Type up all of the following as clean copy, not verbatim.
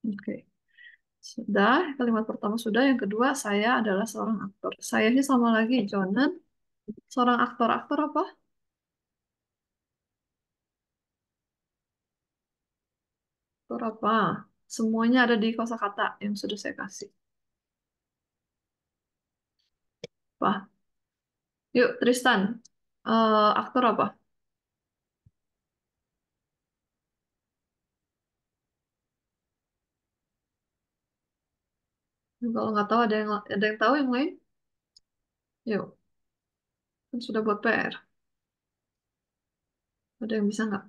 Oke. Sudah, kalimat pertama sudah. Yang kedua, saya adalah seorang aktor. Saya sih sama lagi, Jonan. Seorang aktor. Aktor apa? Aktor apa? Semuanya ada di kosakata yang sudah saya kasih. Apa? Yuk, Tristan. Aktor apa? Kalau nggak tahu, ada yang tahu yang lain? Yuk, kan sudah buat PR. Ada yang bisa nggak?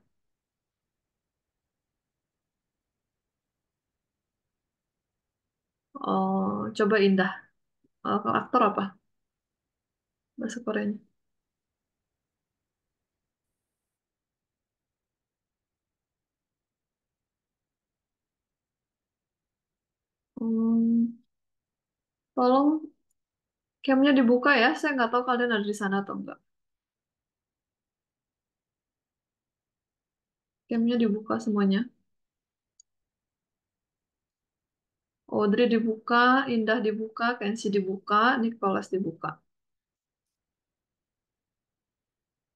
Oh, coba Indah. Kalau aktor apa? Bahasa Koreanya. Hmm, tolong camnya dibuka ya. Saya nggak tahu kalian ada di sana atau enggak. Camnya dibuka semuanya. Audrey dibuka, Indah dibuka, Kenzi dibuka, Nicholas dibuka.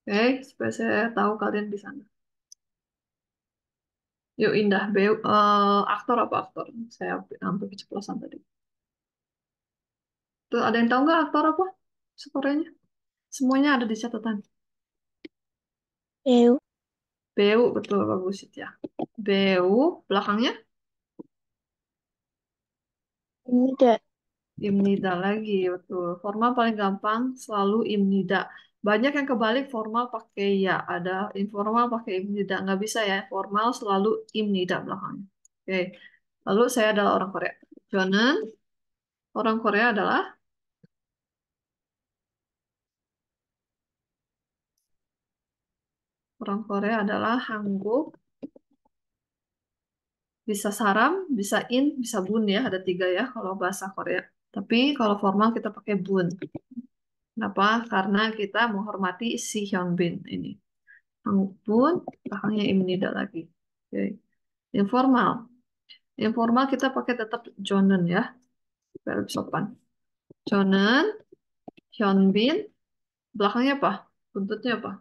Oke, supaya saya tahu kalian di sana. Yuk Indah, aktor apa aktor? Saya hampir keceplosan tadi. Tuh, ada yang tahu nggak aktor apa? Skornya? Semuanya ada di catatan. Eu. BU, betul bagus ya. BU, belakangnya Tidak. Imnida lagi, betul. Formal paling gampang selalu Imnida. Banyak yang kebalik formal pakai ya, ada informal pakai Imnida. Nggak bisa ya, formal selalu Imnida belakangnya. Oke, lalu saya adalah orang Korea. Jonan, orang Korea adalah orang Korea adalah Hanguk, bisa saram, bisa in, bisa bun ya, ada tiga ya kalau bahasa Korea. Tapi kalau formal kita pakai bun. Kenapa? Karena kita menghormati si Hyun Bin ini. Hanguk bun, belakangnya Imnida lagi. Oke. Informal. Informal kita pakai tetap Jonan ya, biar lebih sopan. Jonan, Hyunbin, belakangnya apa? Buntutnya apa?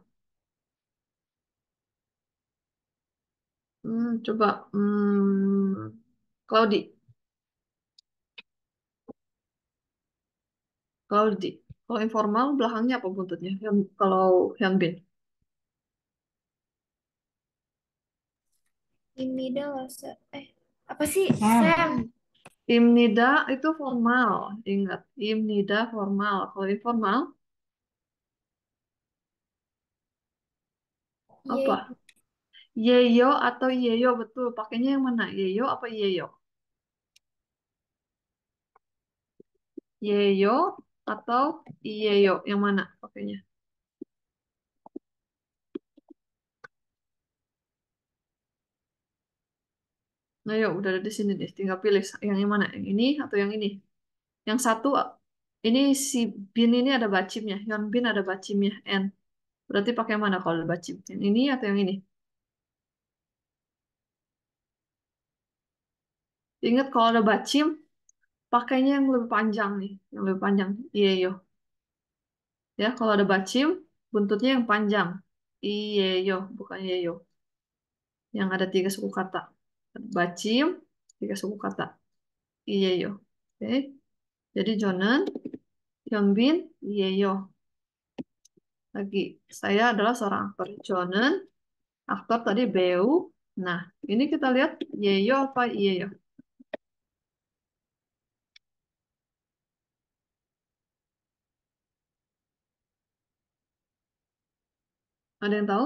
Coba. Cloudy. Cloudy. Kalau informal, belakangnya apa buntutnya? Kalau Hyunbin. Ini dah apa sih? Sam. Imnida itu formal. Ingat, Imnida formal. Kalau informal, apa? Ye. Yeyo atau Yeyo, betul. Pakainya yang mana? Yeyo apa Yeyo? Yeyo atau Iyeyo, yang mana pakainya? Nah, yuk, udah ada di sini deh. Tinggal pilih yang mana? Yang ini atau yang ini? Yang satu, ini si Bin ini ada bacimnya. Yang Bin ada bacimnya. N. Berarti pakai mana kalau ada bacim? Yang ini atau yang ini? Ingat kalau ada bacim, pakainya yang lebih panjang nih. Yang lebih panjang. Iya, yo. Ya, kalau ada bacim, buntutnya yang panjang. Iya, yo. Bukan iya, yo. Yang ada tiga suku kata. Bacim, tiga suku kata. Iya, yo. Oke. Jadi Jonan, Hyunbin, iya, yo. Lagi, saya adalah seorang aktor. Jonan, aktor tadi Beu. Nah, ini kita lihat Yeyo apa Iyeyo. Ada yang tahu?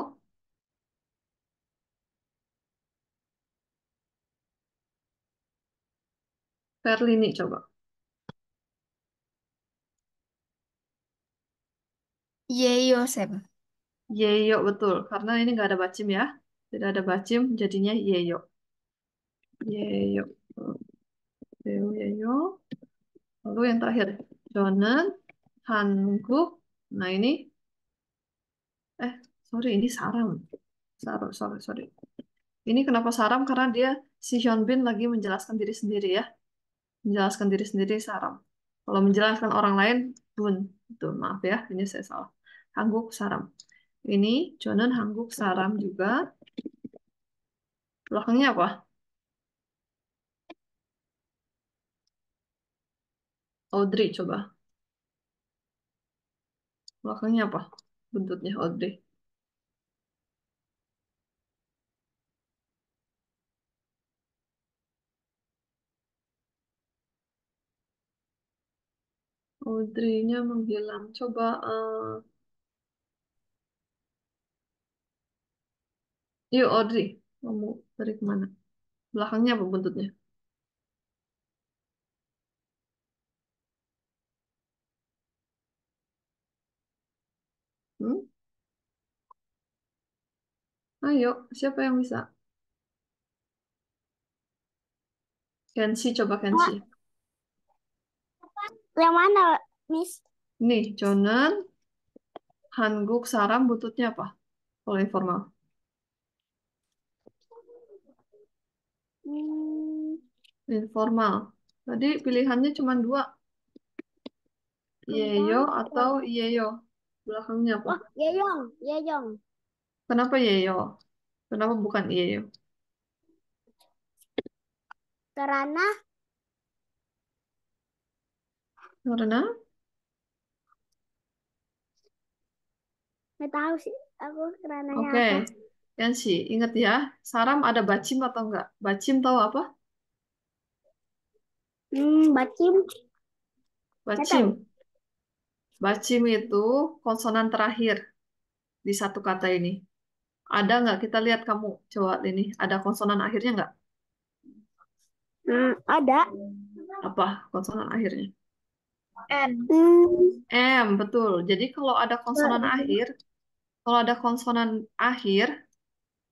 Verlini coba. Yeyo, Sam. Yeyo betul, karena ini nggak ada bacim ya. Tidak ada bacim, jadinya Yeyo. Yeyo. Beu Yeyo. Lalu yang terakhir, Jonan, Hanguk. Nah ini, eh sorry ini Saram. Sorry, sorry, sorry. Ini kenapa Saram? Karena dia si Hyun Bin lagi menjelaskan diri sendiri ya. Menjelaskan diri sendiri Saram. Kalau menjelaskan orang lain Bun. Itu maaf ya, ini saya salah. Hangguk Saram. Ini Jonan Hangguk Saram juga. Belakangnya apa? Audrey coba. Belakangnya apa? Buntutnya Audrey. Audrey-nya menghilang. Coba, yuk Audrey. Kamu dari kemana? Belakangnya apa buntutnya? Hmm? Ayo, siapa yang bisa? Kenshi, coba Kenshi. Yang mana, Miss? Nih, Jonan, Hanguk, Saram, buntutnya apa? Kalau informal. Hmm, Informal. Tadi pilihannya cuma dua. Yeyo tentang atau Yeyo. Belakangnya apa? oh, Yeyong, Yeyong. Kenapa Yeyo? Kenapa bukan Yeyo? Karena Karena, nggak tahu sih aku karenanya oke. apa. Kenshi, ingat ya. Saram ada bacim atau enggak? Bacim tahu apa? Bacim, nggak tahu. Bacim. Bacim itu konsonan terakhir di satu kata ini. Ada nggak? Kita lihat kamu. Coba ini. Ada konsonan akhirnya nggak? Ada. Apa konsonan akhirnya? N. M, betul. Jadi kalau ada konsonan akhir,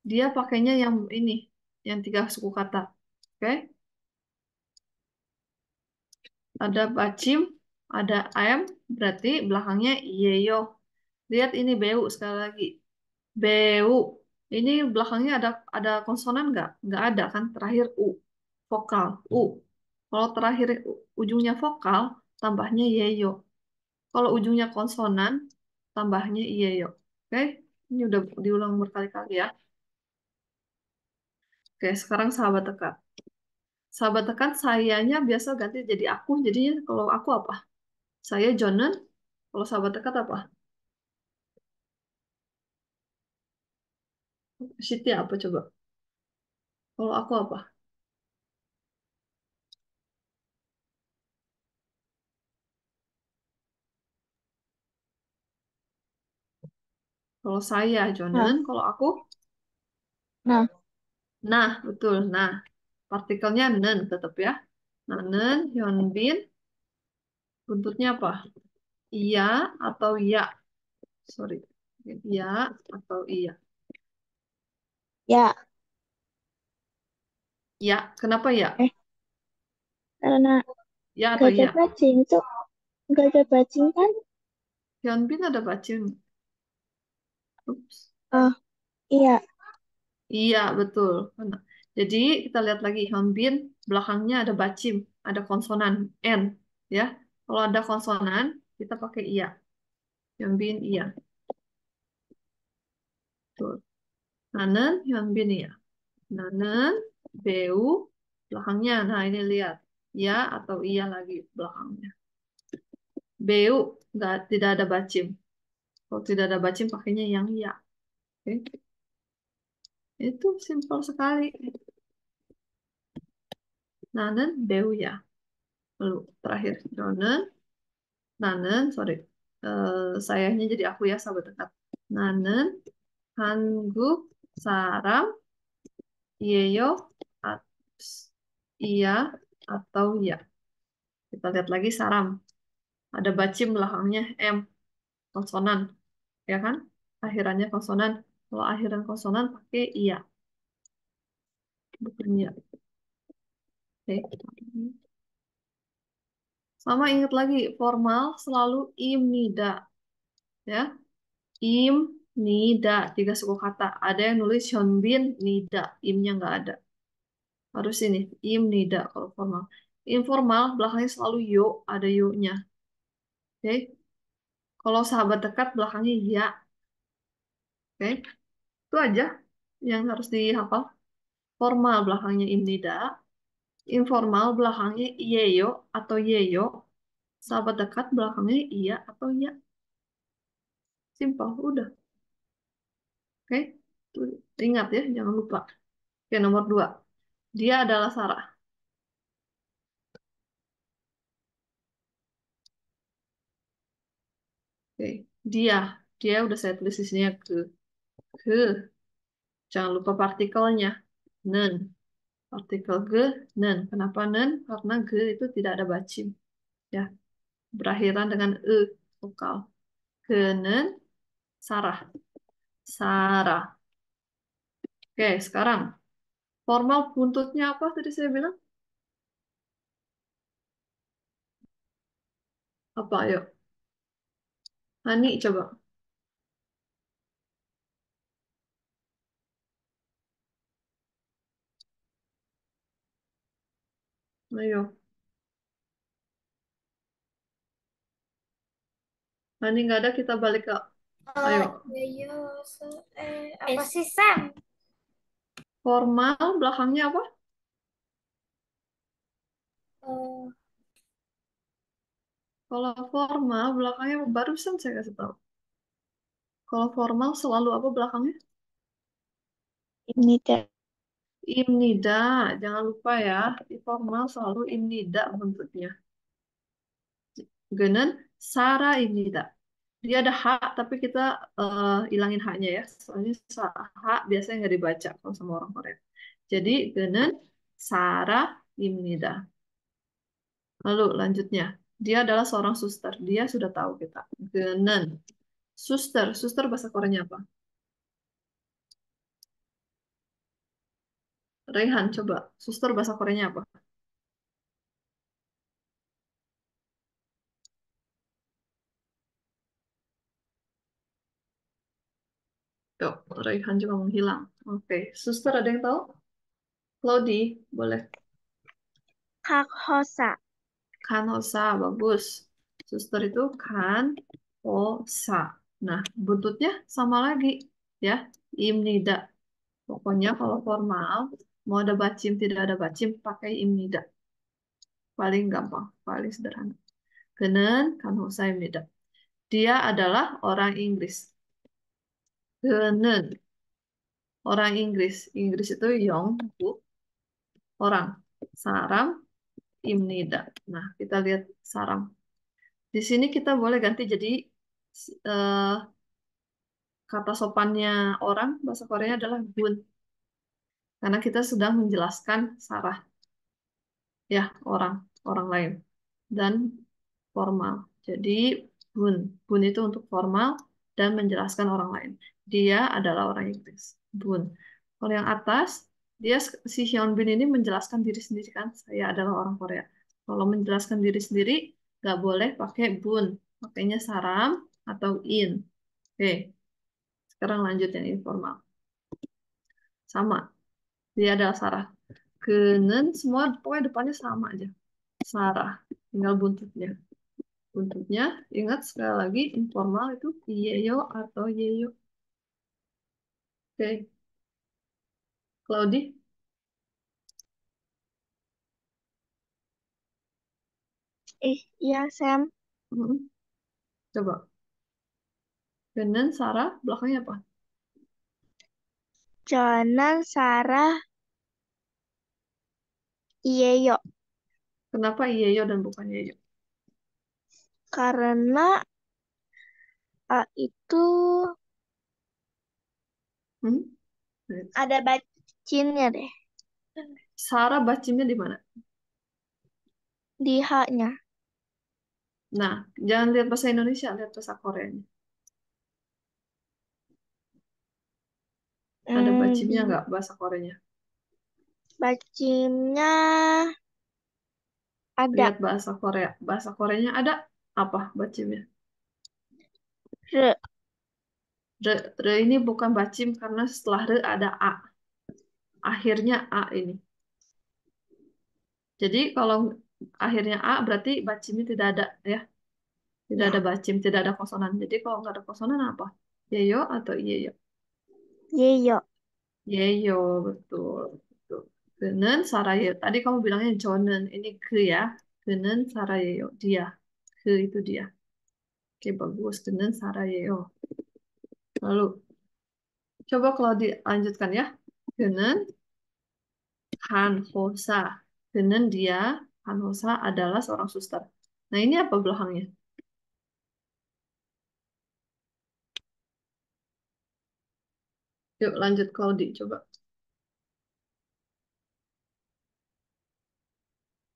dia pakainya yang ini, yang tiga suku kata. Oke? Ada bacim, ada M, berarti belakangnya yeyo. Lihat ini beu sekali lagi. Beu. Ini belakangnya ada konsonan nggak? Nggak ada kan? Terakhir U. Vokal. U. Kalau terakhir ujungnya vokal, tambahnya yeyo. Kalau ujungnya konsonan, tambahnya iyeyo. Oke? Ini udah diulang berkali-kali ya. Oke, sekarang sahabat dekat. Sahabat dekat, sayanya biasa ganti jadi aku. Jadinya kalau aku apa? Saya Jonan. Kalau sahabat dekat apa? Siti apa coba? Kalau aku apa? Kalau saya Nah, Jonan. Kalau aku? nah, Nah, betul. Nah, partikelnya nen tetap ya. Nah, nen, Hyunbin, buntutnya apa? Iya atau iya? Sorry. Iya atau iya? ya, Ya, kenapa ya? karena Ya gak atau ada iya? bacing tuh, gak ada bacing kan? Hyunbin ada bacin. Ups. Oh, iya, Iya, betul. Jadi kita lihat lagi Hyunbin belakangnya ada bacim, ada konsonan N, ya. Kalau ada konsonan kita pakai iya. Hyunbin iya. Betul. Nanen Hyunbin iya. Nanen Beu belakangnya. Nah, ini lihat. Ya atau iya lagi belakangnya. Beu tidak ada bacim. Kalau tidak ada bacim pakainya yang iya. Oke. Itu simpel sekali. Nanen Beu ya. Lalu terakhir Jonen. Nanen, sorry. Sayanya jadi aku ya, sahabat dekat. Nanen, Hanguk, Saram, Yeyo, at, iya, atau ya. Kita lihat lagi Saram. Ada bacim belakangnya M, konsonan. Ya kan? Akhirannya konsonan. Kalau akhiran konsonan pakai iya. Bukan ya. Oke. Sama ingat lagi, formal selalu im nida. Ya. Im, Nida, tiga suku kata. Ada yang nulis Hyunbin, Nida, imnya nggak ada. Harus ini, im, Nida kalau formal. Informal, belakangnya selalu yo, ada yo-nya. Oke, kalau sahabat dekat, belakangnya ya. Oke, itu aja yang harus dihafal. Formal, belakangnya im, Nida. Informal, belakangnya iyeyo atau yeyo. Sahabat dekat, belakangnya iya atau ya. Simpel, udah. Oke, tuh, ingat ya, jangan lupa. Oke, nomor dua. Dia adalah Sarah. Oke, dia. Dia udah saya tulis di sini ya, ke. Jangan lupa partikelnya. Nen. Partikel ge, nen. Kenapa nen? Karena ge itu tidak ada bacim. Ya, berakhiran dengan e, vokal. Genen, Sarah. Sarah. Oke, sekarang. Formal buntutnya apa tadi saya bilang? Apa, ayo? Hani, coba. Ayo. Hani nggak ada, kita balik ke... Ayo. Ya, ya, apa sih Sam? Formal, belakangnya apa? Eh, Kalau formal, belakangnya barusan saya kasih tahu. Kalau formal selalu apa belakangnya? ini teh. Imnida, jangan lupa ya. Di formal selalu imnida bentuknya. Genen, Sarah imnida. Dia ada hak, tapi kita hilangin haknya ya. Soalnya hak biasanya nggak dibaca kalau sama orang Korea. Jadi, genen, Sarah imnida. Lalu lanjutnya, dia adalah seorang suster. Dia sudah tahu kita. Genen, suster. Suster bahasa Koreanya apa? Rehan, coba. Suster bahasa Koreanya apa? Tuh, Rehan juga menghilang. Oke, suster ada yang tahu? Claudie, boleh. Kak Hosa. Kanosa, bagus. Suster itu kan, osa. Nah, buntutnya sama lagi, ya. Imnida. Pokoknya kalau formal, mau ada bacim, tidak ada bacim, pakai imnida. Paling gampang, paling sederhana. Kenen, kanosa, imnida. Dia adalah orang Inggris. Kenen, orang Inggris. Inggris itu Yong, bu, orang. Saram, imnida. Nah, kita lihat saram. Di sini kita boleh ganti jadi eh, kata sopannya orang bahasa Korea adalah gun. Karena kita sudah menjelaskan Sarah, ya orang orang lain dan formal. Jadi bun, bun itu untuk formal dan menjelaskan orang lain. Dia adalah orang Inggris. Bun. Kalau yang atas, dia si Hyun Bin ini menjelaskan diri sendiri kan, saya adalah orang Korea. Kalau menjelaskan diri sendiri, nggak boleh pakai bun, pakainya saram atau in. Oke, sekarang lanjut yang informal. Sama, dia adalah Sarah. Kenen semua pokoknya depannya sama aja. Sarah, tinggal buntutnya. Buntutnya, ingat sekali lagi informal itu yeyo atau yeyo. Oke, Claudie, Iya Sam. mm, coba. Kenen Sarah, belakangnya apa? Jonan Sarah Iyeyo. Kenapa yeyo dan bukan yeyo? Karena itu Hmm? ada bacinnya deh Sarah bacimnya di mana? di haknya. Nah, jangan lihat bahasa Indonesia, lihat bahasa Koreanya. Ada bacimnya Di nggak bahasa Koreanya? bacimnya ada Lihat bahasa Korea. Bahasa Koreanya ada apa bacimnya? re. Re ini bukan bacim karena setelah re ada a. Akhirnya a ini. Jadi kalau akhirnya a berarti bacimnya tidak ada ya. Tidak ada Ya. bacim, tidak ada kosonan. Jadi kalau nggak ada kosonan apa? Yeyo atau iyeyo? Yeyo. Yeyo, betul. Betul. Genen saraye. Tadi kamu bilangnya jonen. Ini ke ya. Genen sarayeyo. Dia. Ke itu dia. Oke, bagus. Genen sarayeyo. Lalu, coba kalau dilanjutkan ya. Genen Hanhosa. Genen dia. Hanhosa adalah seorang suster. Nah, ini apa belakangnya? Yuk, lanjut Claudi. Coba.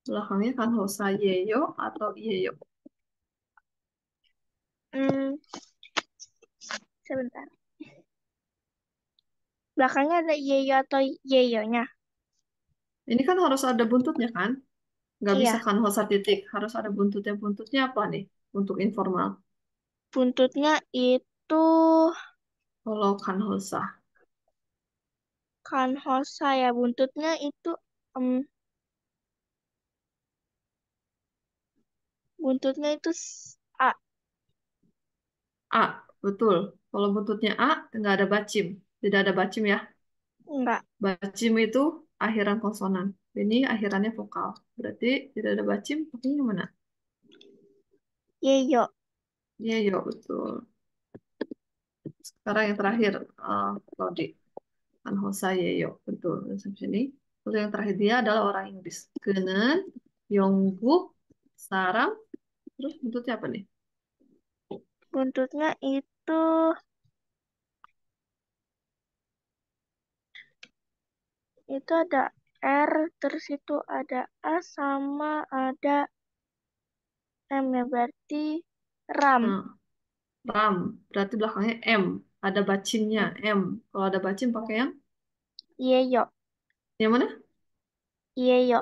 Belakangnya Hanhosa yeyo atau iyeyo? Hmm, sebentar. Belakangnya ada yeyo atau yeyonya. Ini kan harus ada buntutnya kan? Nggak bisa Iya. kan hosa titik. Harus ada buntutnya. Buntutnya apa nih? Untuk informal. Buntutnya itu Kalau kan hosa. kan hosa ya. Buntutnya itu buntutnya itu A. A, betul. Kalau buntutnya A, nggak ada bacim. Tidak ada bacim ya. Enggak. Bacim itu akhiran konsonan. Ini akhirannya vokal. Berarti tidak ada bacim. Pakainya mana? Yeyo. Iya, iya, betul. Sekarang yang terakhir, Claudi. Kan hosa yeyo. Betul. Dan sampai sini. Lalu yang terakhir dia adalah orang Inggris. Genen, Yongguk, Saram. Terus buntutnya apa nih? Buntutnya itu ada R, terus itu ada A sama ada M ya. Berarti RAM. Nah, Ram, berarti belakangnya M. Ada bacimnya, M. Kalau ada bacim pakai Yeyo. yang mana? Yeyo.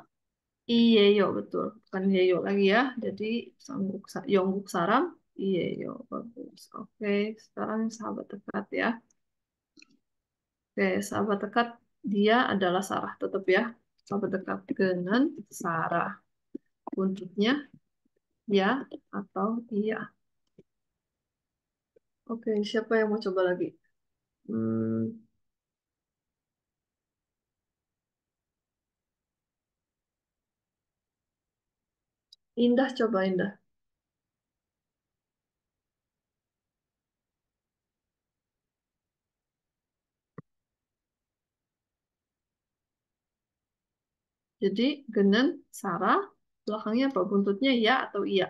Iyeyo, betul. Bukan Yeyo lagi ya. Jadi Yongguk Saram, Iyeyo. Bagus. Oke, sekarang sahabat dekat ya. Oke, sahabat dekat dia adalah Sarah tetap ya. Sahabat dekat Genen, Sarah. Buntutnya ya atau iya. Oke, siapa yang mau coba lagi? Hmm, Indah coba Indah. Jadi Genen, Sarah, belakangnya apa? Buntutnya ya atau iya?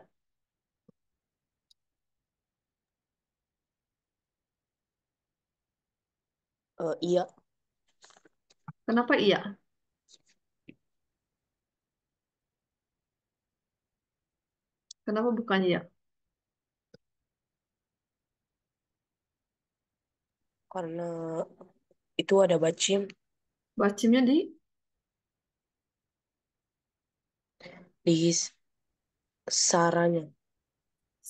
Iya, Kenapa iya? Kenapa bukan iya? karena itu ada bacim Bacimnya di di saranya.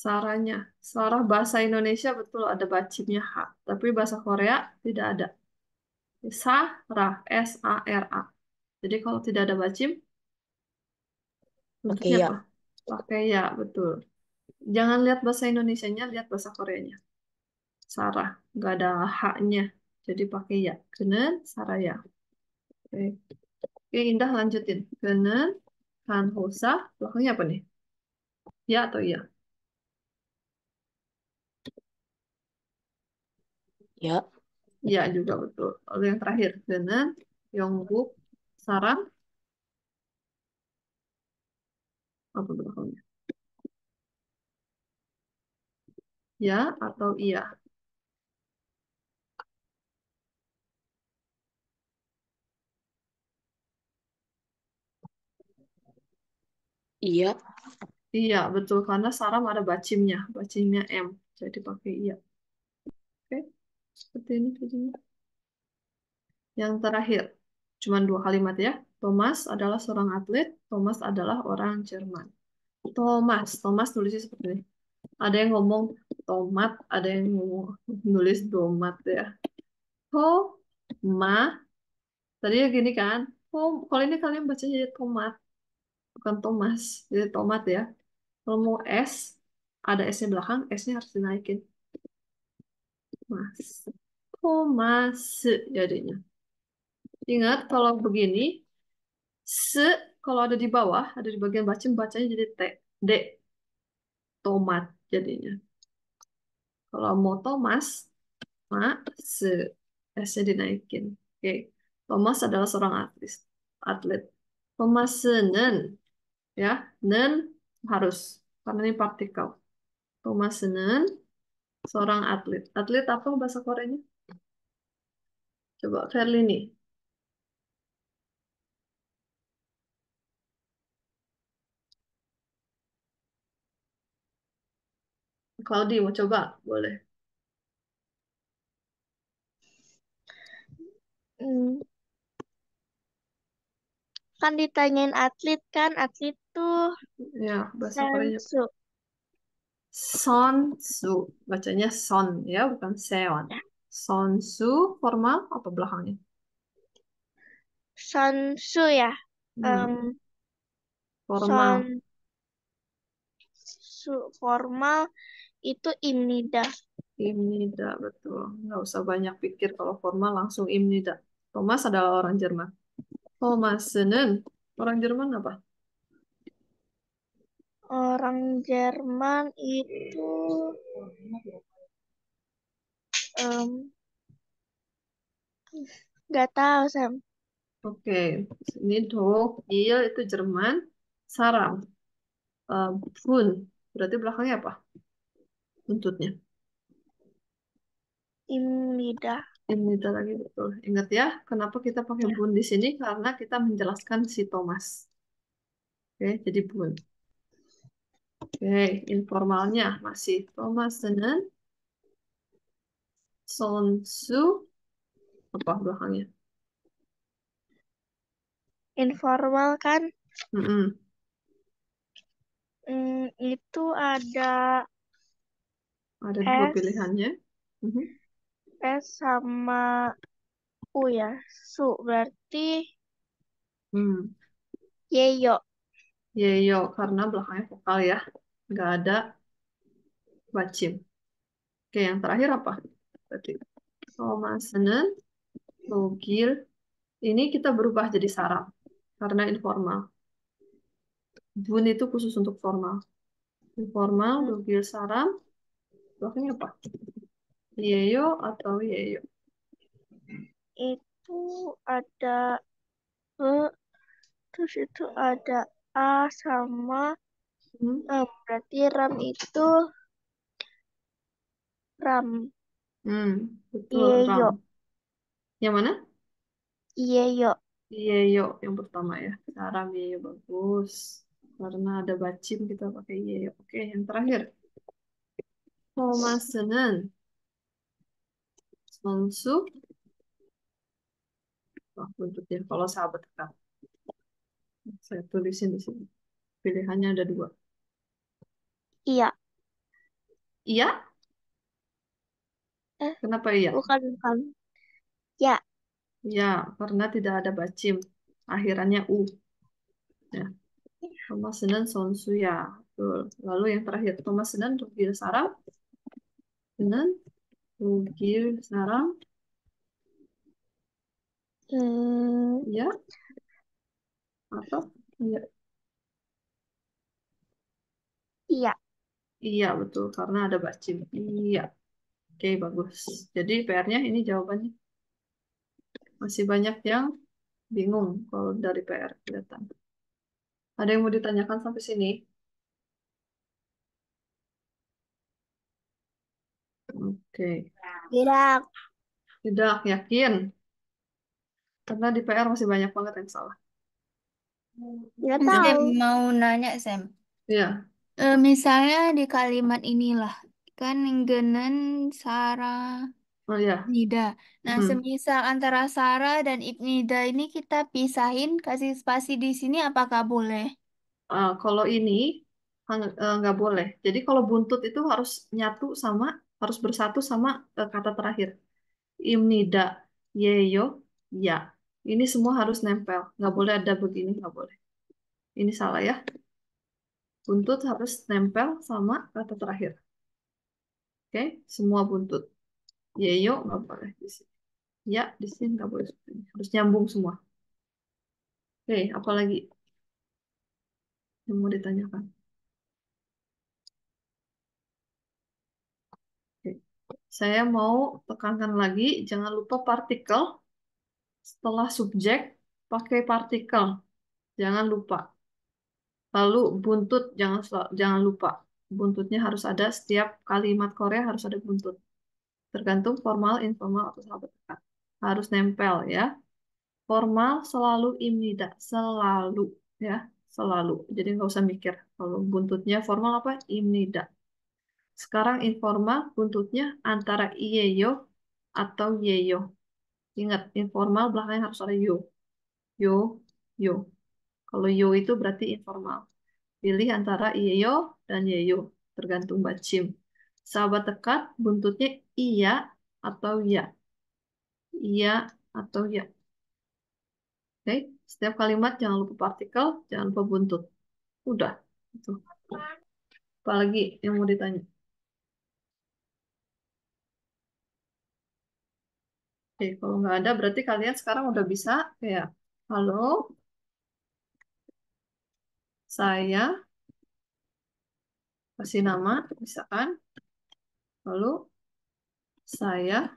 saranya. Sarah bahasa Indonesia betul ada bacimnya H. Tapi bahasa Korea tidak ada. Sarah, S-A-R-A. Jadi kalau tidak ada bacim, Oke, bentuknya ya. apa? Pakai ya, betul. Jangan lihat bahasa Indonesianya, lihat bahasa Koreanya. Sarah, nggak ada H-nya. Jadi pakai ya. Genen, Sarah ya. Oke. Oke, Indah lanjutin. Genen, Han Hosa, belakangnya apa nih? Ya atau iya? Ya, Iya juga betul. Lalu yang terakhir, Genen, Yongguk, Sarah, apa belakangnya? Ya atau iya? iya, Iya, betul. Karena Saram ada bacimnya. Bacimnya M. Jadi pakai iya. Oke, seperti ini jadinya. Yang terakhir, cuma dua kalimat ya. Thomas adalah seorang atlet. Thomas adalah orang Jerman. Thomas. Thomas tulisnya seperti ini. Ada yang ngomong tomat, ada yang ngomong nulis domat ya. Toma, tadi ya gini kan. Kalau ini kalian baca jadi tomat, bukan Thomas, jadi tomat ya. Kalau mau S, ada S-nya belakang, S-nya harus dinaikin. Mas. Thomas jadinya. Ingat kalau begini, se kalau ada di bawah, ada di bagian bacem, bacanya jadi T, D, tomat jadinya. Kalau mau Thomas, ma, se, S-nya dinaikin. Oke, Thomas adalah seorang atlet. Thomas Senen, ya, nen harus, karena ini partikel. Thomas Senen, seorang atlet. Atlet apa bahasa Koreanya? Coba Verly nih. Claudi mau coba? Boleh. Hmm, kan ditanyain atlet kan, atlet tuh Ya, bahasa Koreanya. sensu. Sonsu. Bacanya son ya, bukan seon. Ya, Sonsu formal apa belakangnya? sensu ya. Hmm, Em, formal. Sonsu formal itu imnida. Imnida, betul. Nggak usah banyak pikir kalau formal langsung Imnida. Thomas adalah orang Jerman. Thomasen, orang Jerman apa? Orang Jerman itu em, nggak tahu Sam. Oke, ini dog, il itu Jerman, saram, eh, bun, berarti belakangnya apa? Buntutnya. Imnida. Imnida lagi betul. Ingat ya, kenapa kita pakai Ya. bun di sini? Karena kita menjelaskan si Thomas. Oke, jadi bun. Oke, informalnya masih Thomas dengan Sonsu, apa belakangnya? Informal kan Mm-mm. itu ada Ada dua S, pilihannya. Mhm. S sama U ya. Su berarti Hmm. Yeyo. Yeyo, karena belakangnya vokal ya. Nggak ada bacim. Oke, yang terakhir apa? Berarti Thomasen, Logil. Ini kita berubah jadi saraf karena informal. Bun itu khusus untuk formal. Informal, Hmm, Logil, saram. Belakangnya apa? Yeyo atau Yeyo? itu ada E, terus itu ada A sama Hmm. berarti RAM itu RAM. Hmm, betul, Ram. Yeyo. Yang mana? Yeyo. Yeyo yang pertama ya. Saram Yeyo bagus. Karena ada bacim kita pakai Yeyo. Oke, yang terakhir. Thomasen, Sonsu. Wah, bentuknya kalau sahabat dekat. Saya tulisin di sini. Pilihannya ada dua. Iya. Iya? Eh, Kenapa iya? bukan bukan. Ya. Iya, karena tidak ada bacim. Akhirannya U. Ya. Thomasen, Sonsu ya. Betul. Lalu yang terakhir. Thomasen, Rugil Saram. Dengan Rugil Saram. Hmm, Iya atau iya? iya. Iya, betul. Karena ada bacim. Iya. Oke, bagus. Jadi PR-nya ini jawabannya. Masih banyak yang bingung kalau dari PR kelihatan. Ada yang mau ditanyakan sampai sini? Oke. Tidak. Tidak yakin. Karena di PR masih banyak banget yang salah. Tidak Sam, tahu. mau nanya Sam. Iya. Misalnya di kalimat inilah kan Ngenen Sara Oh ya. Nida. Nah, Mm. semisal antara Sara dan Ibnida ini kita pisahin kasih spasi di sini apakah boleh? Kalau ini nggak boleh. Jadi kalau buntut itu harus bersatu sama kata terakhir. Imnida, yeyo, ya. Ini semua harus nempel. Nggak boleh ada begini, nggak boleh. Ini salah ya. Buntut harus nempel sama kata terakhir. Oke, semua buntut. Yeyo nggak boleh di sini. Ya, di sini nggak boleh seperti ini. Harus nyambung semua. Oke, apalagi yang mau ditanyakan? Oke. Saya mau tekankan lagi, jangan lupa partikel setelah subjek pakai partikel. Jangan lupa. Lalu buntut jangan lupa. Buntutnya harus ada setiap kalimat Korea harus ada buntut. Tergantung formal, informal atau sahabat dekat. Harus nempel ya. Formal selalu imnida, selalu ya, selalu. Jadi nggak usah mikir. Kalau buntutnya formal apa? Imnida. Sekarang informal buntutnya antara iyeyo atau yeyo. Ingat, informal belakangnya harus ada yo. Yo, yo. Kalau yo itu berarti informal. Pilih antara iyeyo dan yeyo, tergantung bacim. Sahabat dekat, buntutnya iya atau ya. Iya atau ya. Oke, setiap kalimat jangan lupa partikel, jangan lupa buntut. Udah. Itu. Apalagi yang mau ditanya? Oke, kalau nggak ada berarti kalian sekarang udah bisa kayak, halo, saya kasih nama, misalkan. Lalu saya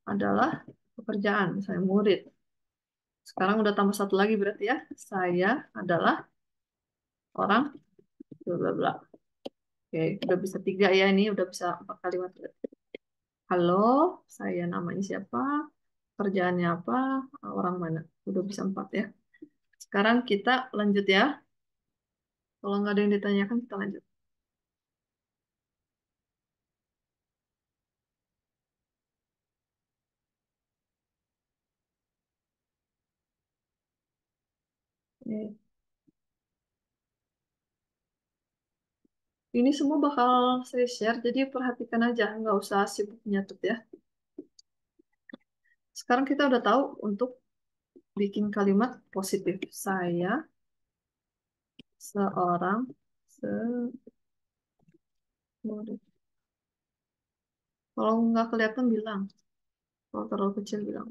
adalah pekerjaan, saya murid. Sekarang udah tambah satu lagi berarti ya. Saya adalah orang bla bla bla. Oke, udah bisa tiga ya ini, udah bisa 4 kalimat. Halo, saya namanya siapa? Kerjaannya apa? Orang mana? Udah bisa 4 ya. Sekarang kita lanjut ya. Kalau nggak ada yang ditanyakan, kita lanjut. Oke. Ini semua bakal saya share, jadi perhatikan aja, nggak usah sibuk nyatet ya. Sekarang kita udah tahu untuk bikin kalimat positif. Saya seorang murid. Kalau nggak kelihatan bilang. Kalau terlalu kecil bilang.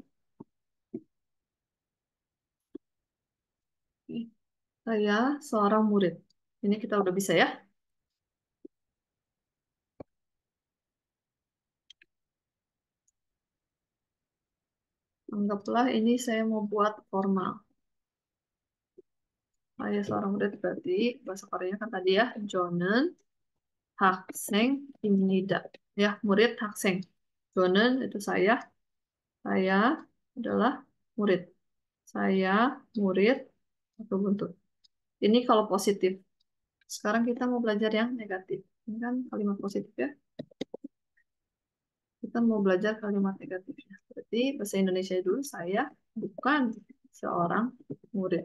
Saya seorang murid. Ini kita udah bisa ya. Anggaplah ini saya mau buat formal. Saya seorang murid berarti bahasa Koreanya kan tadi ya. Jonen Hakseng Imnida. Ya, murid Hakseng. Jonen itu saya. Saya adalah murid. Saya murid atau buntut. Ini kalau positif. Sekarang kita mau belajar yang negatif. Ini kan kalimat positif ya. Kita mau belajar kalimat negatifnya. Berarti bahasa Indonesia dulu, saya bukan seorang murid.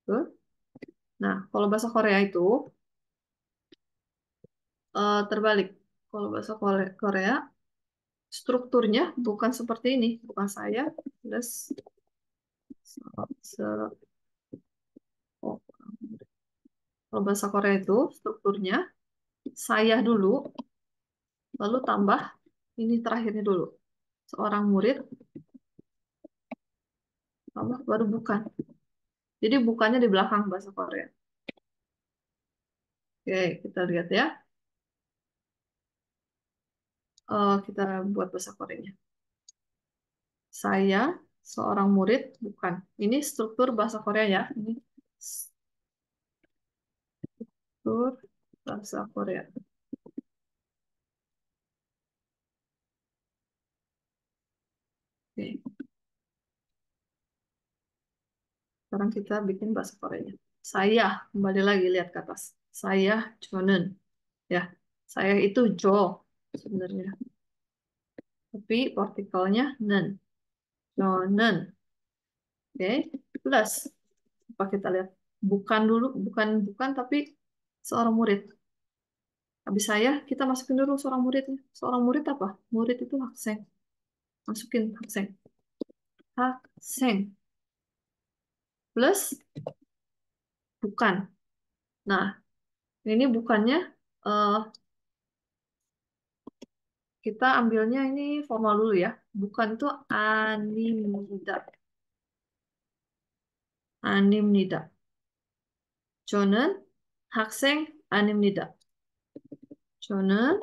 Tuh. Nah, kalau bahasa Korea itu terbalik. Kalau bahasa Korea, strukturnya bukan seperti ini. Bukan saya plus seorang murid. Kalau bahasa Korea itu strukturnya saya dulu, lalu tambah ini terakhirnya dulu. Seorang murid, tambah baru bukan. Jadi bukannya di belakang bahasa Korea. Oke, kita lihat ya. Kita buat bahasa Koreanya. Saya seorang murid, bukan. Ini struktur bahasa Korea ya. Ini struktur bahasa Korea. Oke. Sekarang kita bikin bahasa Koreanya. Saya, kembali lagi lihat ke atas. Saya Jonen. Ya, saya itu Jo sebenarnya. Tapi partikelnya nen. Jonen. Oke, plus. Apa kita lihat? bukan dulu, bukan tapi seorang murid. Habis saya, kita masukin dulu seorang muridnya. Seorang murid apa? Murid itu hakseng. Masukin hakseng. Hakseng. Plus bukan. Nah, ini bukannya eh, kita ambilnya ini formal dulu ya. Bukan itu animida. Animida. 저는 학생 아닙니다. 저는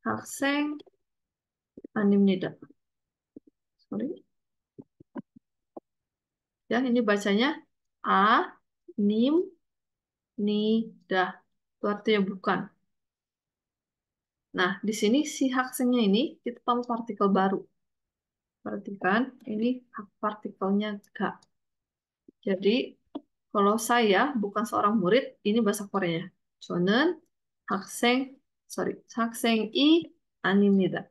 학생 아닙니다. Sorry. Ya, ini bacanya a, nim, nida. Itu artinya bukan. Nah, di sini si haksennya ini kita tambah partikel baru. Perhatikan, ini hak partikelnya ga. Jadi, kalau saya bukan seorang murid, ini bahasa Koreanya. 저는 학생, sorry, 학생이 아닙니다.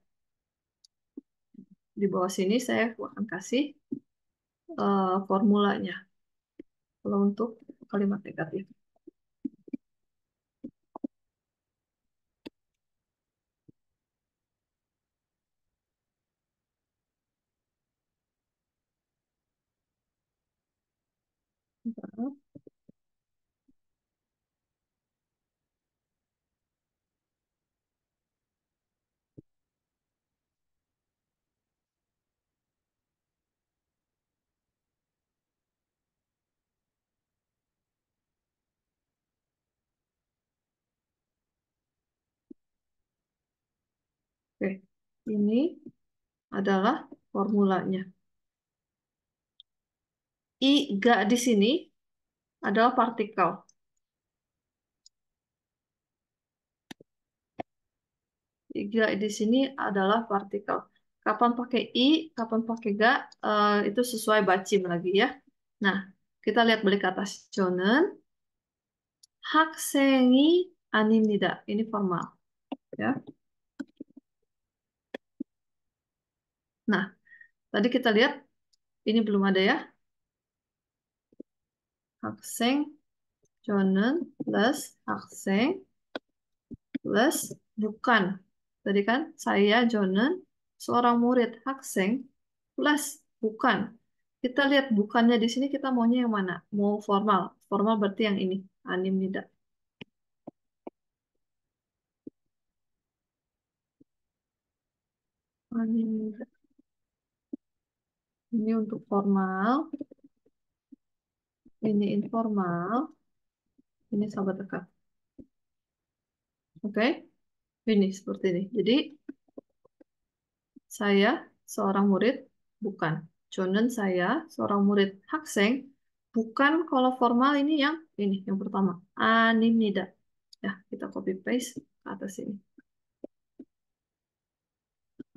Di bawah sini saya akan kasih formulanya. Kalau untuk kalimat negatif. Oke, ini adalah formulanya. I ga di sini adalah partikel. I ga di sini adalah partikel. Kapan pakai i, kapan pakai ga, itu sesuai bacim lagi ya. Nah, kita lihat balik ke atas. 저는 학생이 아닙니다. Ini formal. Ya. Nah, tadi kita lihat ini belum ada ya. 학생, 저는 plus 학생 plus bukan. Tadi kan saya 저는 seorang murid 학생 plus bukan. Kita lihat bukannya di sini kita maunya yang mana? Mau formal. Formal berarti yang ini. Animida. Animida. Ini untuk formal. Ini informal. Ini sahabat dekat. Oke? Ini seperti ini. Jadi saya seorang murid bukan. Jonen saya seorang murid 학생 bukan. Kalau formal ini yang pertama. Animida. Ya, kita copy paste ke atas ini.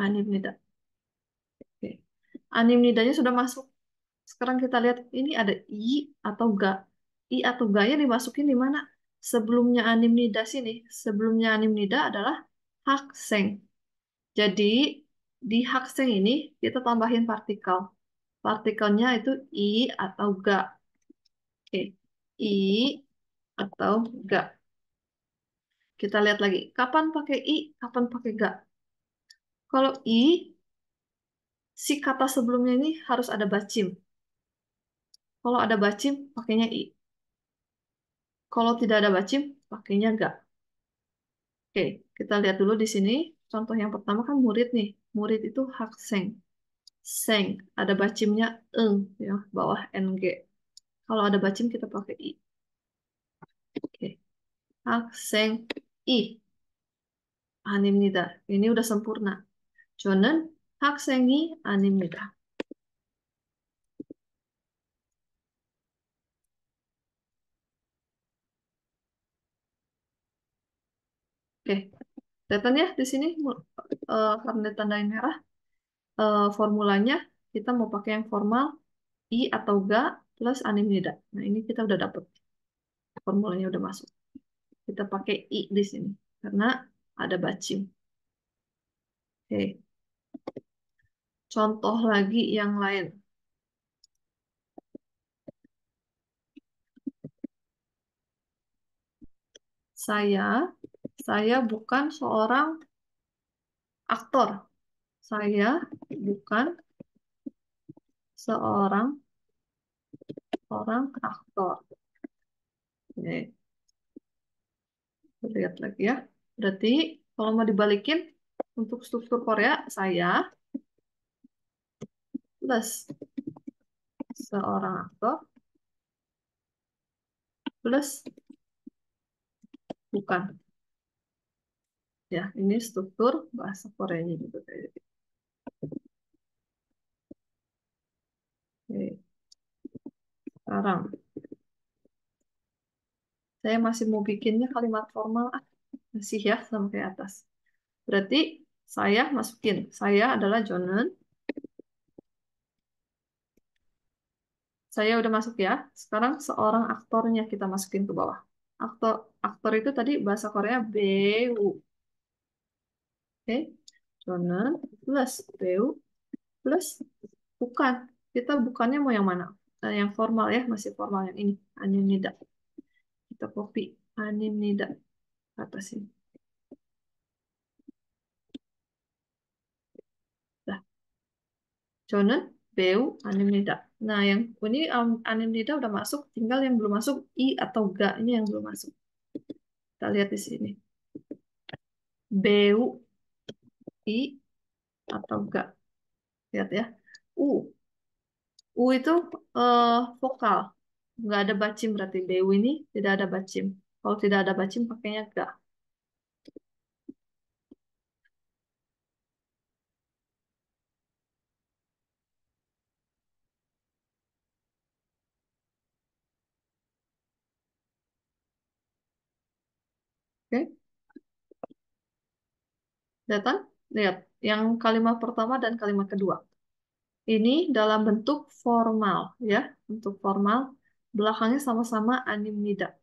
Animida. Oke. Animidanya sudah masuk. Sekarang kita lihat ini ada i atau ga. I atau ga-nya dimasukin di mana? Sebelumnya animnida sini. Sebelumnya animnida adalah hakseng. Jadi di hakseng ini kita tambahin partikel. Partikelnya itu i atau ga. Oke. I atau ga. Kita lihat lagi. Kapan pakai i, kapan pakai ga? Kalau i, si kata sebelumnya ini harus ada bacim. Kalau ada bacim, pakainya i. Kalau tidak ada bacim, pakainya ga. Oke, kita lihat dulu di sini. Contoh yang pertama kan murid nih. Murid itu hakseng. Seng. Ada bacimnya eng, ya, bawah ng. Kalau ada bacim kita pakai i. Oke. Hakseng i. Animnida. Ini udah sempurna. 저는 학생이 아닙니다. Oke. Kelihatan ya di sini karena ditandain merah. Formulanya kita mau pakai yang formal i atau ga plus animnida. Nah, ini kita udah dapet. Formulanya udah masuk. Kita pakai i di sini karena ada bacim. Oke. Contoh lagi yang lain. Saya bukan seorang aktor. Saya bukan seorang aktor. Oke, lihat lagi ya. Berarti kalau mau dibalikin untuk struktur Korea, saya plus seorang aktor plus bukan. Ya, ini struktur bahasa Koreanya juga kayak gitu. Oke, sekarang saya masih mau bikinnya kalimat formal. Masih ya, sama kayak atas. Berarti saya masukin. Saya adalah Jonan. Saya udah masuk ya. Sekarang seorang aktornya kita masukin ke bawah. Aktor aktor itu tadi bahasa Korea Beu. Oke. Jonan plus Beu plus bukan. Kita bukannya mau yang mana? Yang formal ya, masih formal yang ini. Animnida. Kita copy Animnida ke atas sini. Nah, Jonan Beu Animnida. Nah, yang ini Animnida udah masuk, tinggal yang belum masuk I atau ga-nya yang belum masuk. Kita lihat di sini. Beu I atau ga. Lihat ya. U. U itu vokal. Nggak ada bacim berarti. BU ini tidak ada bacim. Kalau tidak ada bacim pakainya ga. Oke. Kelihatan? Lihat. Yang kalimat pertama dan kalimat kedua. Ini dalam bentuk formal. Ya. Bentuk formal. Belakangnya sama-sama animnida.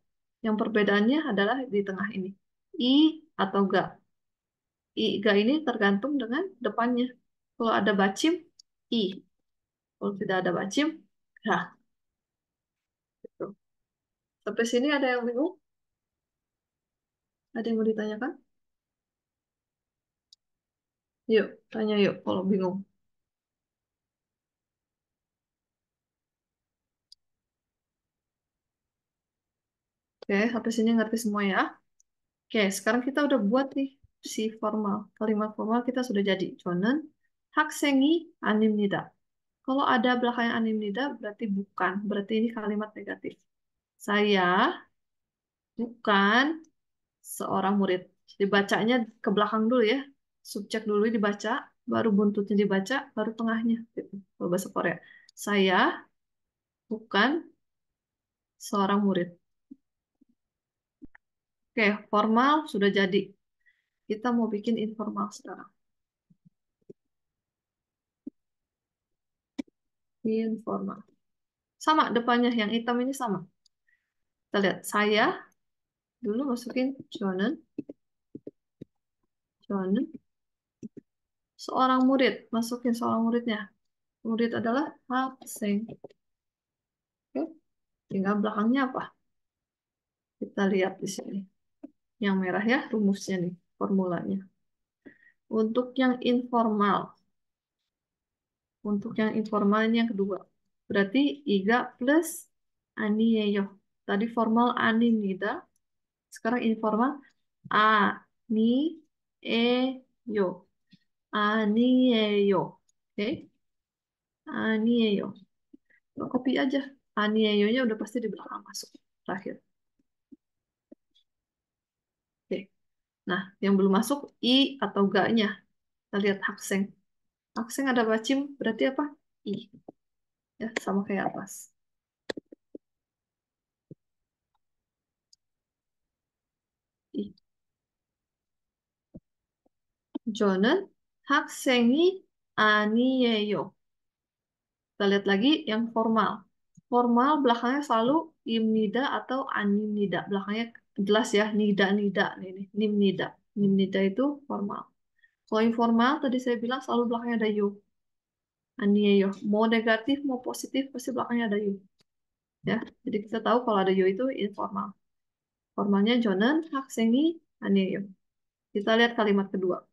Yang perbedaannya adalah di tengah ini. I atau ga. I, ga ini tergantung dengan depannya. Kalau ada bacim, I. Kalau tidak ada bacim, ga. Gitu. Sampai sini ada yang bingung? Ada yang mau ditanyakan? Yuk, tanya yuk kalau bingung. Oke, sampai sini ngerti semua ya. Oke, sekarang kita udah buat nih si formal. Kalimat formal kita sudah jadi. 저는 학생이 아닙니다. Kalau ada belakangnya a닙니다, berarti bukan. Berarti ini kalimat negatif. Saya bukan seorang murid. Jadi bacanya ke belakang dulu ya. Subjek dulu dibaca, baru buntutnya dibaca, baru tengahnya. Gitu. Kalau bahasa Korea. Saya bukan seorang murid. Oke, formal sudah jadi. Kita mau bikin informal sekarang. Informal. Sama depannya, yang hitam ini sama. Kita lihat, saya dulu masukin Jonen. Seorang murid, masukin seorang muridnya. Murid adalah 학생. Oke, tinggal belakangnya apa? Kita lihat di sini. Yang merah ya, rumusnya nih, formulanya. Untuk yang informal. Untuk yang informal ini yang kedua. Berarti iga plus aniyeyo. Tadi formal animida. Sekarang informal ni e yo. Anieyo. Oke. Anieyo. Copy aja. Anieyo-nya udah pasti di belakang masuk. Terakhir. Oke. Nah, yang belum masuk I atau ga-nya. Kita lihat hakseng. Hakseng ada bacim, berarti apa? I. Ya, sama kayak atas. I. 저는 학생이 아니에요. Kita lihat lagi yang formal. Formal belakangnya selalu imnida atau animnida. Belakangnya jelas ya, nida-nida. Ini, nimnida. Nimnida itu formal. Kalau informal, tadi saya bilang selalu belakangnya ada yo. Anieyo. Mau negatif, mau positif, pasti belakangnya ada yo. Ya, jadi kita tahu kalau ada yo itu informal. Formalnya 저는 학생이 아니에요. Kita lihat kalimat kedua.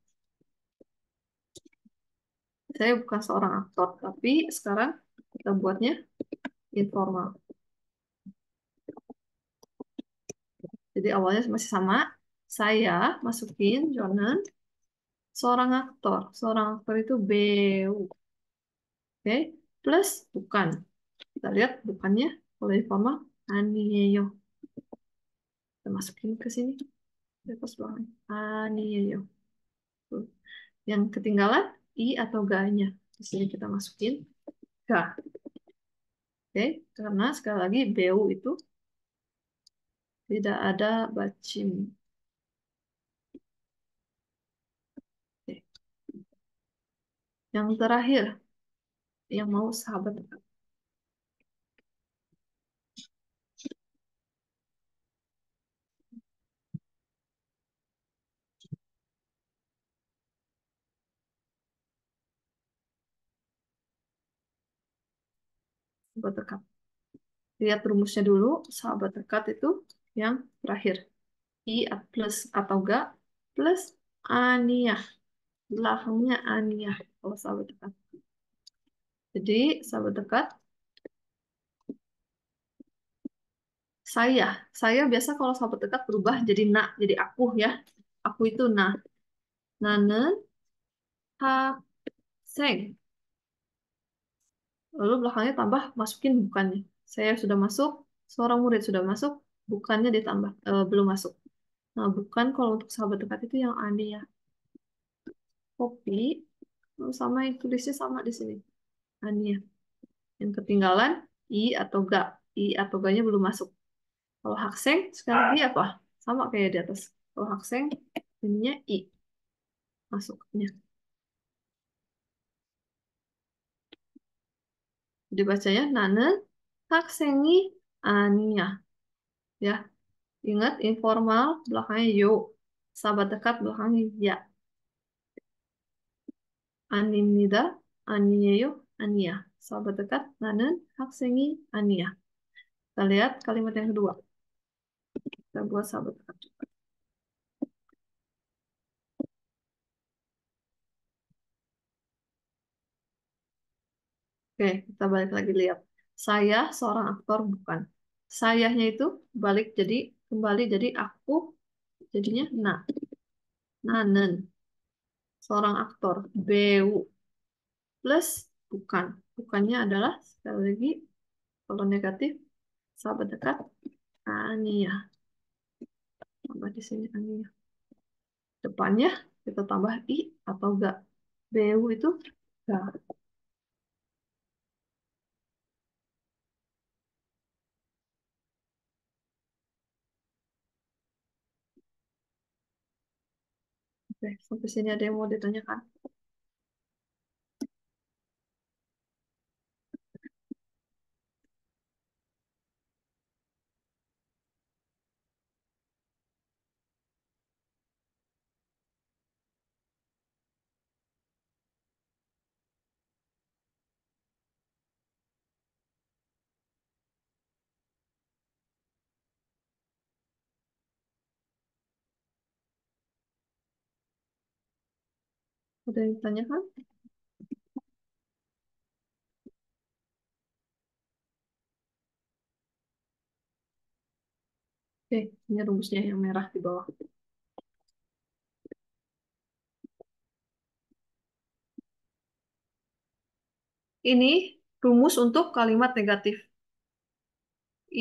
Saya bukan seorang aktor, tapi sekarang kita buatnya informal. Jadi awalnya masih sama. Saya masukin 저는 seorang aktor. Seorang aktor itu 배우. Oke, plus bukan. Kita lihat bukannya kalau informal 아니에요. Kita masukin ke sini. Di atas belakang. 아니에요. Tuh. Yang ketinggalan i atau ga-nya. Di sini kita masukin ga. Oke, karena sekali lagi BU itu tidak ada bacim. Oke. Yang terakhir, yang mau sahabat dekat. Sahabat dekat. Lihat rumusnya dulu, sahabat dekat itu yang terakhir. I plus atau ga plus aniyah. Belakangnya aniyah kalau sahabat dekat. Jadi sahabat dekat saya biasa kalau sahabat dekat berubah jadi na, jadi aku ya. Aku itu na. Nanen 학생. Lalu belakangnya tambah masukin bukannya. Saya sudah masuk, seorang murid sudah masuk, bukannya ditambah, belum masuk. Nah, bukan kalau untuk sahabat dekat itu yang aneh ya. Copy, sama yang tulisnya sama di sini. Aneh ya. Yang ketinggalan, i atau ga. I atau ga-nya belum masuk. Kalau hakseng, sekali lagi apa? Sama kayak di atas. Kalau hakseng, ininya i. Masuknya. Dibacanya, nanen haksengi ania. Ya, ingat informal belakangnya yo. Sahabat dekat belakangnya ya. Animnida, aniyeyo, ania. Sahabat dekat, nanen haksengi ania. Kita lihat kalimat yang kedua. Kita buat sahabat dekat juga. Oke, kita balik lagi lihat. Saya seorang aktor bukan. Sayahnya itu balik jadi kembali jadi aku jadinya nanen seorang aktor beu plus bukan. Bukannya adalah sekali lagi kalau negatif sahabat dekat Ania. Tambah di sini Ania. Depannya kita tambah i atau gak. BU itu gak. Oke, sampai sini ada yang mau ditanyakan? Ada yang ditanyakan? Oke, ini rumusnya yang merah di bawah. Ini rumus untuk kalimat negatif.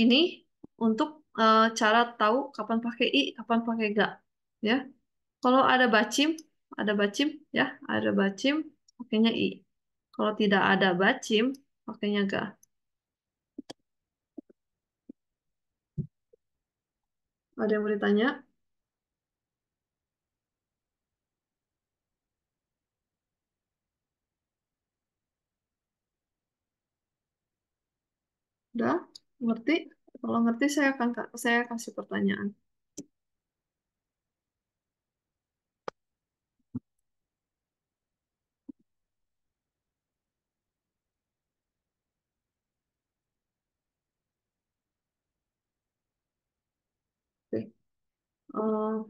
Ini untuk cara tahu kapan pakai i, kapan pakai ga. Ya, kalau ada bacim, ya, ada bacim, pakainya i. Kalau tidak ada bacim, pakainya ga. Ada yang mau ditanya? Udah, ngerti? Kalau ngerti, saya kasih pertanyaan. Oke. Eh,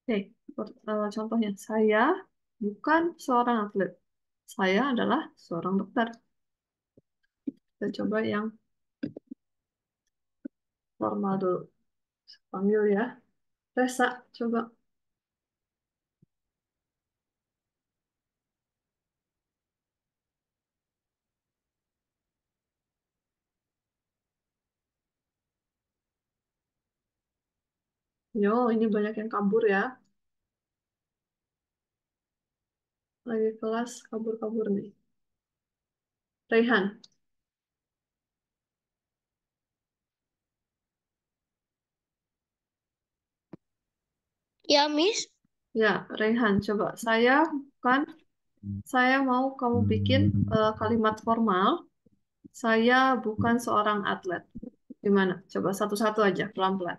Oke, contohnya saya bukan seorang atlet. Saya adalah seorang dokter. Kita coba yang formal dulu. Panggil ya. Resa, coba. Yo, ini banyak yang kabur ya. Lagi kelas kabur-kabur nih. Raihan. Ya, Miss. Ya, Raihan, coba. Saya mau kamu bikin kalimat formal. Saya bukan seorang atlet. Gimana? Coba satu-satu aja, pelan-pelan.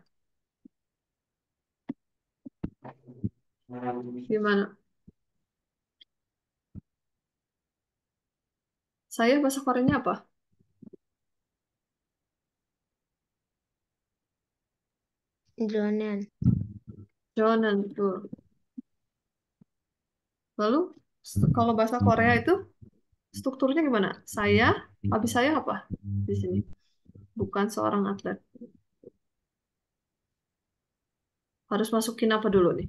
Gimana? Saya bahasa Koreanya apa? Jonan. Jonan, tuh. Lalu, kalau bahasa Korea itu strukturnya gimana? Habis saya apa di sini? Bukan seorang atlet. Harus masukin apa dulu nih?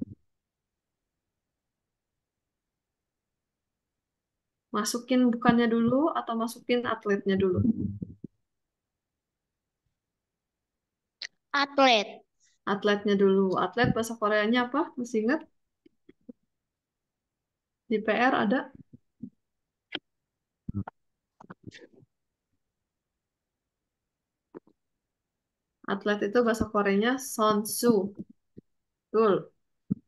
Masukin bukannya dulu atau masukin atletnya dulu? Atlet. Atletnya dulu. Atlet bahasa Koreanya apa? Masih ingat? Di PR ada atlet itu bahasa Koreanya sonsu. Betul.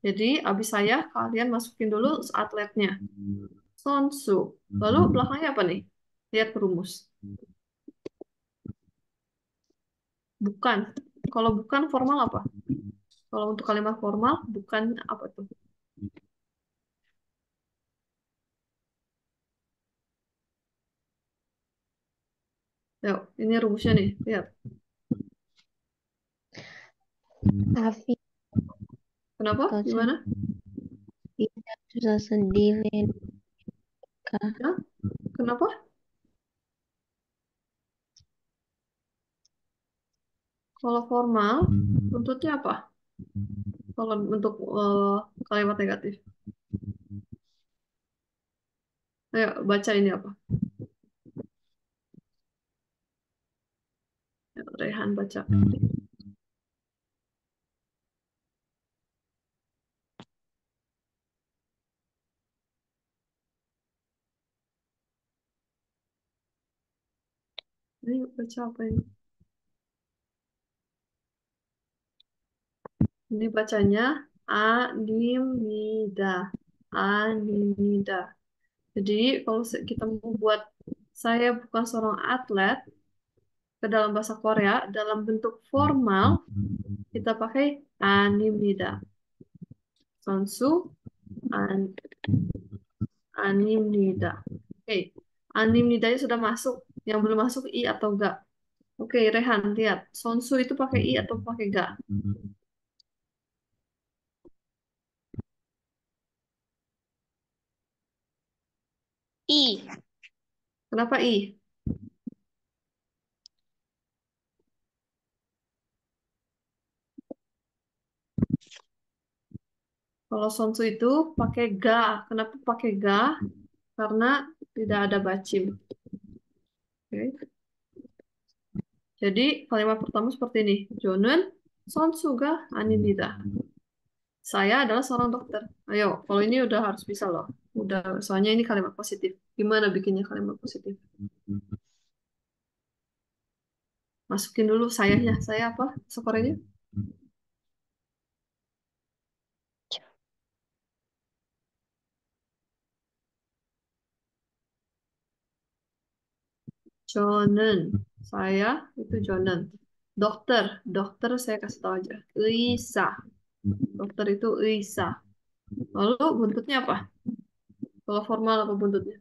Jadi abis saya kalian masukin dulu atletnya. Sonsu. Lalu belakangnya apa nih? Lihat rumus. Bukan. Kalau bukan formal apa? Kalau untuk kalimat formal, bukan apa tuh? Yuk, ini rumusnya nih. Lihat. Afi, Kenapa? kau Gimana? tidak susah sendiri kah? Ya? Kenapa? Kalau formal, buntutnya apa? Kalau untuk kalimat negatif. Ayo, baca ini apa? Ya, Rehan baca. Ini baca apa ini? Ini bacanya animida. Animida. Jadi kalau kita mau buat saya bukan seorang atlet ke dalam bahasa Korea dalam bentuk formal kita pakai animida. Sonsu an animida. Oke, animidanya sudah masuk. Yang belum masuk i atau ga. Oke, Rehan lihat. Sonsu itu pakai i atau pakai ga? I. Kenapa i? Kalau sonsu itu pakai ga. Kenapa pakai ga? Karena tidak ada bacim. Oke. Jadi kalimat pertama seperti ini. Jonun sonsu ga animida. Saya adalah seorang dokter. Ayo, kalau ini udah harus bisa loh. Udah, soalnya ini kalimat positif. Gimana bikinnya kalimat positif? Masukin dulu sayanya. Saya apa? Skornya? Jonen. Saya itu Jonen. Dokter. Dokter saya kasih tahu aja. Lisa. Dokter itu Lisa. Lalu buntutnya apa? Kalau formal apa buntutnya?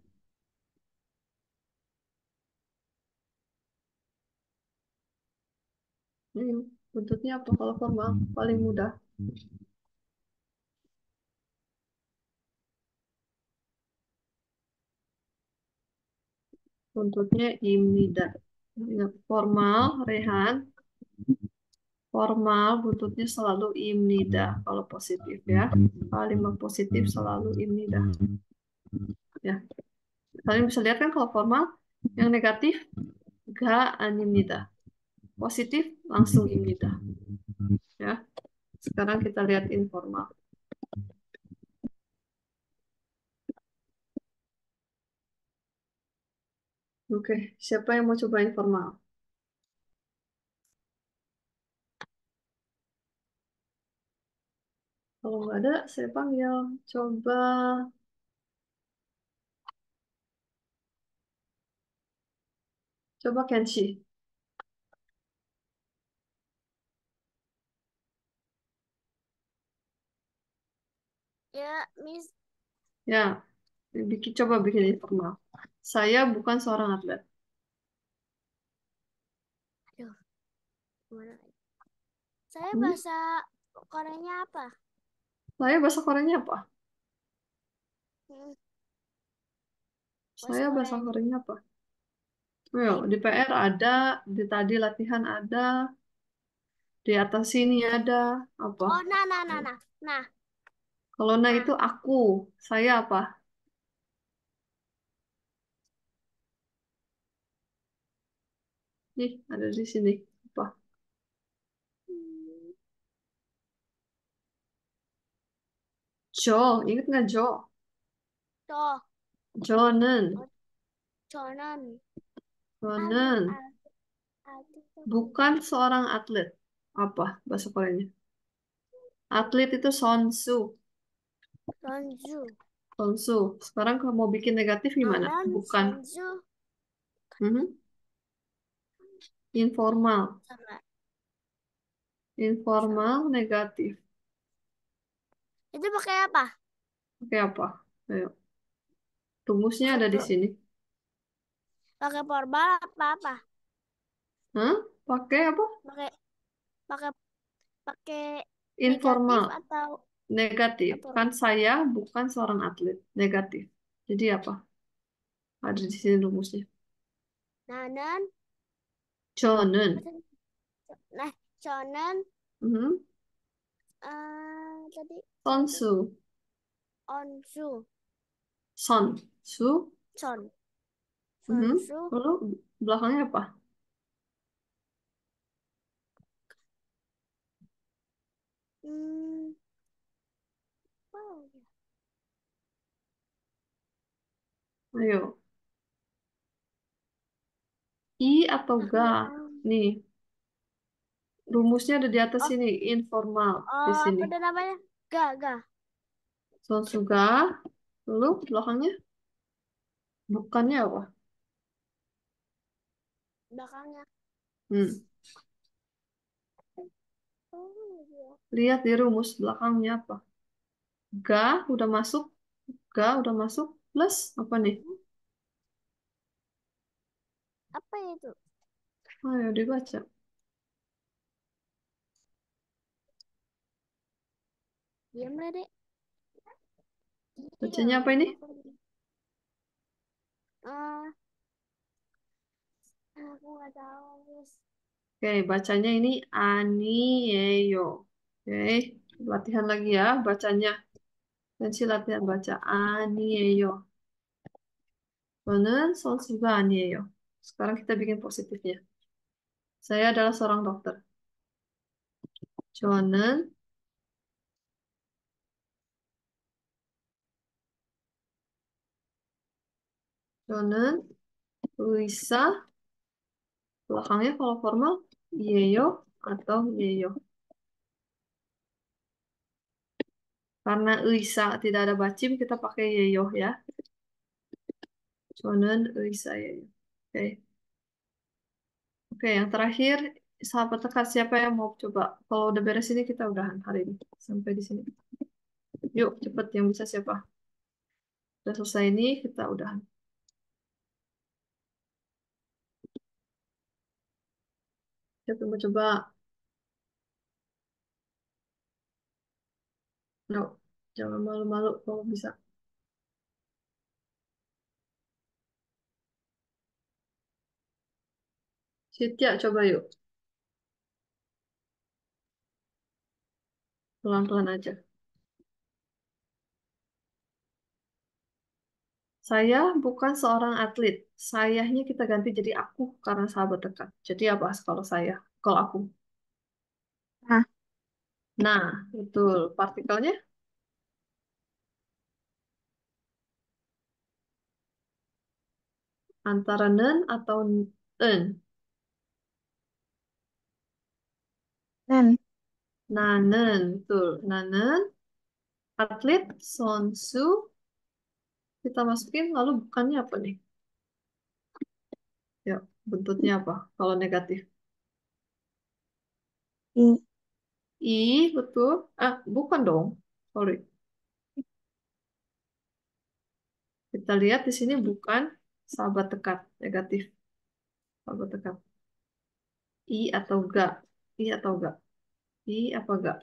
Ini buntutnya apa kalau formal? Paling mudah. Buntutnya imnida. Ingat, formal, Rehan. Formal buntutnya selalu imnida kalau positif ya. Kalimat positif selalu imnida. Ya. Kalian bisa lihat kan kalau formal yang negatif ga animnida. Positif langsung imnida. Ya. Sekarang kita lihat informal. Oke, siapa yang mau coba informal? Kalau nggak ada, saya panggil. Coba, coba Kenshi. Ya, Miss. Ya, coba bikin informal. Saya bukan seorang atlet. Aduh, gimana lagi? Saya Hmm? bahasa Koreanya apa? Saya bahasa Koreanya apa? Hmm, bahasa Saya bahasa Koreanya. Koreanya apa? Ayo, Aib. di PR ada, di tadi latihan ada, di atas sini ada, apa? Oh, nah, nah, nah, nah. Nah, Kalau nah nah. itu aku, saya apa? Nih, ada di sini. Apa? Hmm, Jo, ingat nggak Jo? toh, Jonen, oh, 저는 atlet, Jonen. atlet, atlet itu Bukan seorang atlet. Apa bahasa Koreanya? Atlet itu sonsu. 선수. Sonsu. Sekarang kalau mau bikin negatif gimana? 나는 Bukan. 선수. Mhm. Informal. Sama. Informal negatif. Itu pakai apa? Oke apa? Ayo. Rumusnya Pakai ada di pro- sini. pakai formal apa apa? Hah? Pakai apa? Pakai pakai pakai negatif Informal. atau Negatif. apa? Kan saya bukan seorang atlet. Negatif. Jadi apa? Ada di sini rumusnya. 나는 저는. nah, 저는 Mhm. tadi 저는 선수. onsu 선수. son Mhm. 선수 Lalu belakangnya apa? hmm apa lagi? Ayo. I atau Aku ga? nggak tahu. Nih, rumusnya ada di atas Oh, sini. Informal. Di oh, sini. apa dia namanya? Ga Sonsu ga. Lalu belakangnya? Bukannya apa? belakangnya. Hmm. Oh, iya. Lihat di rumus belakangnya apa? Ga udah masuk. Ga udah masuk. Plus apa nih? Mhm. Apa itu? Ayo dibaca. Diam lah, Dek. Bacanya apa Diam. ini? Ah, aku nggak tahu, Miss. Oke, bacanya ini Anieyo. Oke, latihan lagi ya bacanya. Nanti latihan baca Anieyo. 저는 선수가 아니에요. Sekarang kita bikin positifnya. Saya adalah seorang dokter. 저는 저는 의사 Belakangnya kalau formal, yeyo atau yeyo. Karena Uisa tidak ada bacim, kita pakai yeyo ya. Jonen Uisa yeyo. Oke. Oke, yang terakhir, sahabat dekat siapa yang mau coba? Kalau udah beres ini kita udahan hari ini. Sampai di sini. Yuk, cepet yang bisa siapa? Udah selesai ini, kita udahan. Siapa yang mau coba? No, jangan malu-malu kalau bisa. Sitya, coba yuk. Pelan-pelan aja. Saya bukan seorang atlet. Sayanya kita ganti jadi aku karena sahabat dekat. Jadi apa kalau saya? Kalau aku. Nah, Nah, betul. Partikelnya antara nen atau en. nen. Nanen, betul. Nanen, atlet, sonsu, kita masukin, lalu bukannya apa nih? Ya, bentuknya apa kalau negatif? I. I, betul. Ah, bukan dong. Sorry. Kita lihat di sini bukan sahabat dekat, negatif. Sahabat dekat. I atau ga? I atau ga? I apa ga?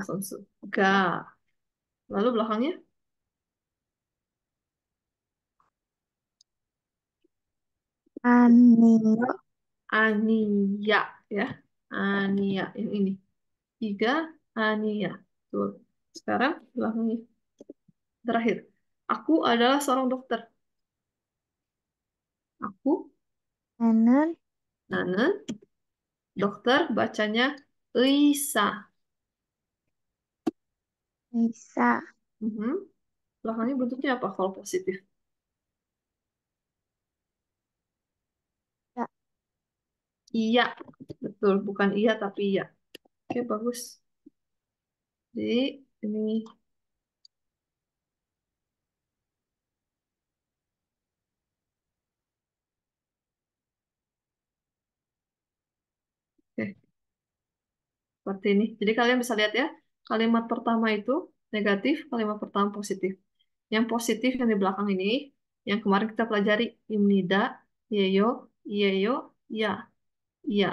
Langsung ga. Lalu belakangnya Anio. ania ya. Ania yang ini. Tiga ania. Tuh. Sekarang belakangnya terakhir. Aku adalah seorang dokter. Aku Nenen. Nanen, dokter bacanya Lisa. Nisa. Mhm. Belakangnya bentuknya apa kalau positif? Ya. Iya, betul. Bukan iya tapi iya. Oke, bagus. Jadi ini oke, seperti ini. Jadi kalian bisa lihat ya, kalimat pertama itu negatif, kalimat pertama positif. Yang positif yang di belakang ini, yang kemarin kita pelajari, imnida, yeyo, yeyo, ya, iya.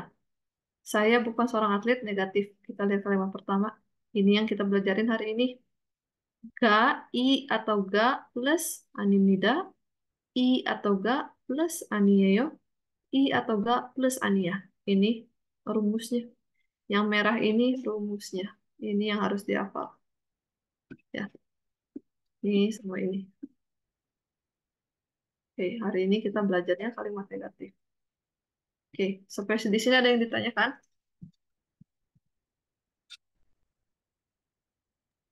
Saya bukan seorang atlet, negatif. Kita lihat kalimat pertama. Ini yang kita belajarin hari ini. Ga, i atau ga plus animnida, i atau ga plus anieo, i atau ga plus ania. Ini rumusnya. Yang merah ini rumusnya. Ini yang harus dihafal. Ya, ini semua ini. Oke, hari ini kita belajarnya kalimat negatif. Oke, sampai di sini ada yang ditanyakan?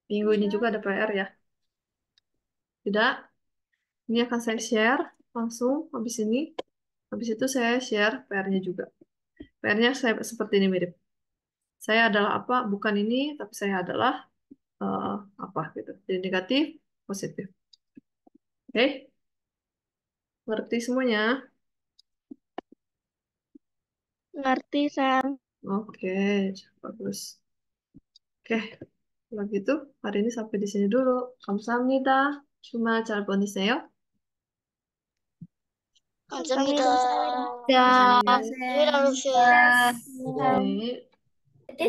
Minggu ini juga ada PR ya. Tidak? Ini akan saya share langsung habis ini. Habis itu saya share PR-nya juga. PR-nya saya seperti ini mirip. Saya adalah apa? Bukan ini, tapi saya adalah eh, apa gitu. Jadi negatif, positif. Oke, ngerti semuanya? Ngerti, Sam. Oke, bagus. Oke, kalau gitu hari ini sampai di sini dulu. Kamsahamnida. Cuma cara bonusnya. Kamsahamnida. Ya, Oke. Sen. Oke.